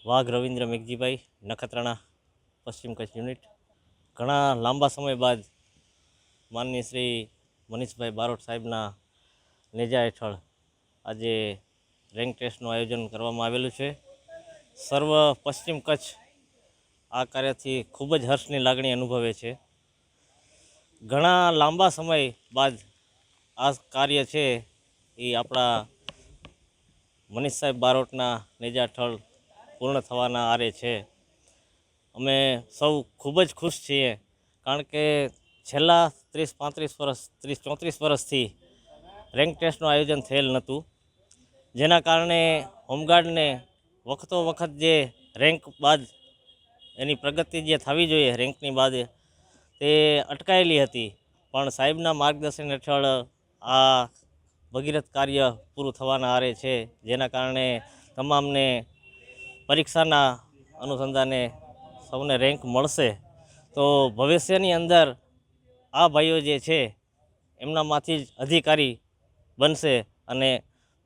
વાઘ રવિન્દ્ર મેઘજીભાઈ, નખત્રાણા, પશ્ચિમ કચ્છ યુનિટ. ઘણા લાંબા સમય બાદ માનનીય શ્રી મનીષભાઈ બારોટ સાહેબના નેજા હેઠળ આજે રેન્ક ટેસ્ટનું આયોજન કરવામાં આવેલું છે. સર્વ પશ્ચિમ કચ્છ આ કાર્યથી ખૂબ જ હર્ષની લાગણી અનુભવે છે. ઘણા લાંબા સમય બાદ આ કાર્ય છે એ આપણા મનીષ સાહેબ બારોટના નેજા હેઠળ પૂર્ણ થવાના આરે છે. અમે સૌ ખૂબ જ ખુશ છીએ, કારણ કે છેલ્લા 30-34 વર્ષથી રેન્ક ટેસ્ટનું આયોજન થયેલ નહોતું, જેના કારણે હોમગાર્ડને વખતો વખત જે રેન્ક બાદ એની પ્રગતિ જે થવી જોઈએ રેન્કની બાદ તે અટકાયેલી હતી. પણ સાહેબના માર્ગદર્શન હેઠળ આ ભગીરથ કાર્ય પૂરું થવાના આરે છે, જેના કારણે તમામને પરીક્ષાના અનુસંધાને સૌને રેન્ક મળશે. તો ભવિષ્યની અંદર આ ભાઈઓ જે છે એમનામાંથી જ અધિકારી બનશે અને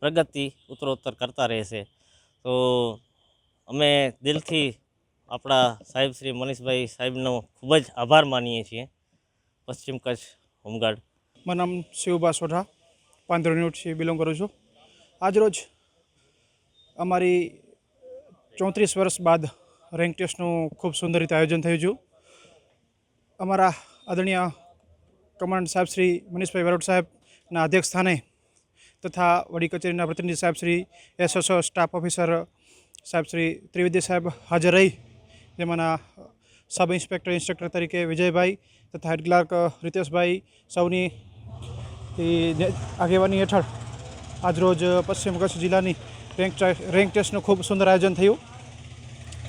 પ્રગતિ ઉત્તરોત્તર કરતા રહેશે. તો અમે દિલથી આપણા સાહેબ શ્રી મનીષભાઈ સાહેબનો ખૂબ જ આભાર માનીએ છીએ. પશ્ચિમ કચ્છ હોમગાર્ડ. મારું નામ શિવભા સોઢા, પાંદરો યુનિટથી બિલોંગ કરું છું. આજરોજ અમારી 34 વર્ષ બાદ રેન્ક ટેસ્ટનું ખૂબ સુંદર રીતે આયોજન થયું છે. અમારા આદરણીય કમાન્ડન્ટ સાહેબ શ્રી મનીષભાઈ બારોટ સાહેબના અધ્યક્ષ સ્થાને તથા વડી કચેરીના પ્રતિનિધિ સાહેબ શ્રી એસએસઓ સ્ટાફ ઓફિસર સાહેબ શ્રી ત્રિવેદી સાહેબ હાજર રહી, જેમાંના સબ ઇન્સ્પેક્ટર તરીકે વિજયભાઈ તથા હેડ ક્લાર્ક રીતેશભાઈ સૌની આગેવાની હેઠળ આજરોજ પશ્ચિમ કચ્છ જિલ્લાની રેન્ક ટેસ્ટનું ખૂબ સુંદર આયોજન થયું.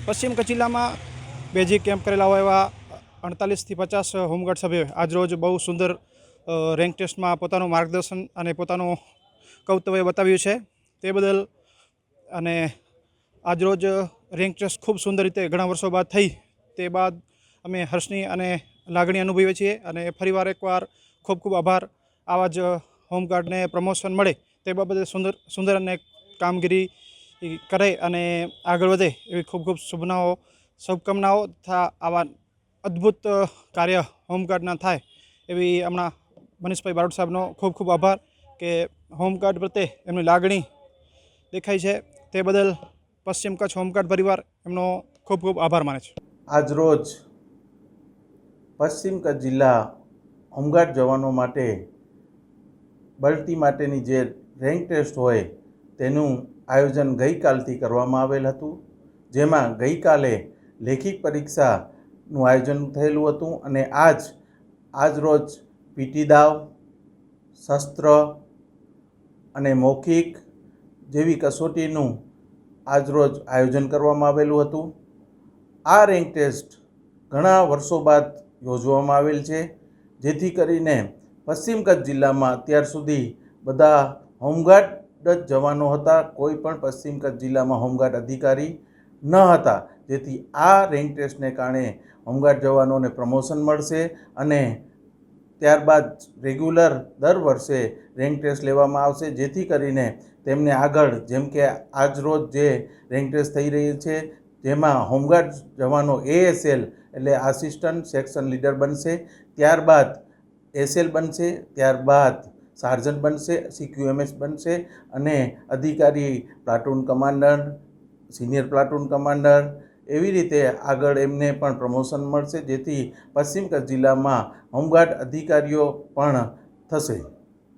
પશ્ચિમ કચ્છ જિલ્લામાં બેઝિક કેમ્પ કરેલા હોય એવા 48થી 50 હોમગાર્ડ સભ્યોએ આજરોજ બહુ સુંદર રેન્ક ટેસ્ટમાં પોતાનું માર્ગદર્શન અને પોતાનું કૌતવ્ય બતાવ્યું છે. તે બદલ અને આજરોજ રેન્ક ટેસ્ટ ખૂબ સુંદર રીતે ઘણા વર્ષો બાદ થઈ, તે બાદ અમે હર્ષની અને લાગણી અનુભવીએ છીએ અને ફરીવાર એકવાર ખૂબ ખૂબ આભાર. આવા જ હોમગાર્ડને પ્રમોશન મળે તે બાબતે સુંદર અને કામગીરી કરે અને આગળ વધે એવી ખૂબ ખૂબ શુભકામનાઓ તથા આવા અદ્ભુત કાર્ય હોમગાર્ડના થાય એવી હમણાં મનીષભાઈ બારોટ સાહેબનો ખૂબ ખૂબ આભાર કે હોમગાર્ડ પ્રત્યે એમની લાગણી દેખાય છે. તે બદલ પશ્ચિમ કચ્છ હોમગાર્ડ પરિવાર એમનો ખૂબ ખૂબ આભાર માને છે. આજરોજ પશ્ચિમ કચ્છ જિલ્લા હોમગાર્ડ જવાનો માટે બઢતી માટેની જે રેન્ક ટેસ્ટ હોય તેનું આયોજન ગઈકાલથી કરવામાં આવેલ હતું, જેમાં ગઈકાલે લેખિત પરીક્ષાનું આયોજન થયેલું હતું અને આજરોજ પીટી દાવ, શસ્ત્ર અને મૌખિક જેવી કસોટીનું આજરોજ આયોજન કરવામાં આવેલું હતું. આ રેન્ક ટેસ્ટ ઘણા વર્ષો બાદ યોજવામાં આવેલ છે, જેથી કરીને પશ્ચિમ કચ્છ જિલ્લામાં અત્યાર સુધી બધા હોમગાર્ડ જ જવાનો હતા, કોઈ પણ પશ્ચિમ કચ્છ જિલ્લામાં હોમગાર્ડ અધિકારી ન હતા. જેથી આ રેન્ક ટેસ્ટને કારણે હોમગાર્ડ જવાનોને પ્રમોશન મળશે અને ત્યારબાદ રેગ્યુલર દર વર્ષે રેન્ક ટેસ્ટ લેવામાં આવશે, જેથી કરીને તેમને આગળ જેમ કે આજરોજ જે રેન્ક ટેસ્ટ થઈ રહી છે જેમાં હોમગાર્ડ જવાનો ASL એટલે આસિસ્ટન્ટ સેક્શન લીડર બનશે, ત્યારબાદ SL બનશે, ત્યારબાદ સાર્જન્ટ બનશે, CQMS બનશે અને અધિકારી platoon commander, senior platoon commander એવી રીતે આગળ એમને પણ પ્રમોશન મળશે, જેથી પશ્ચિમ કચ્છ જિલ્લામાં હોમગાર્ડ અધિકારીઓ પણ થશે.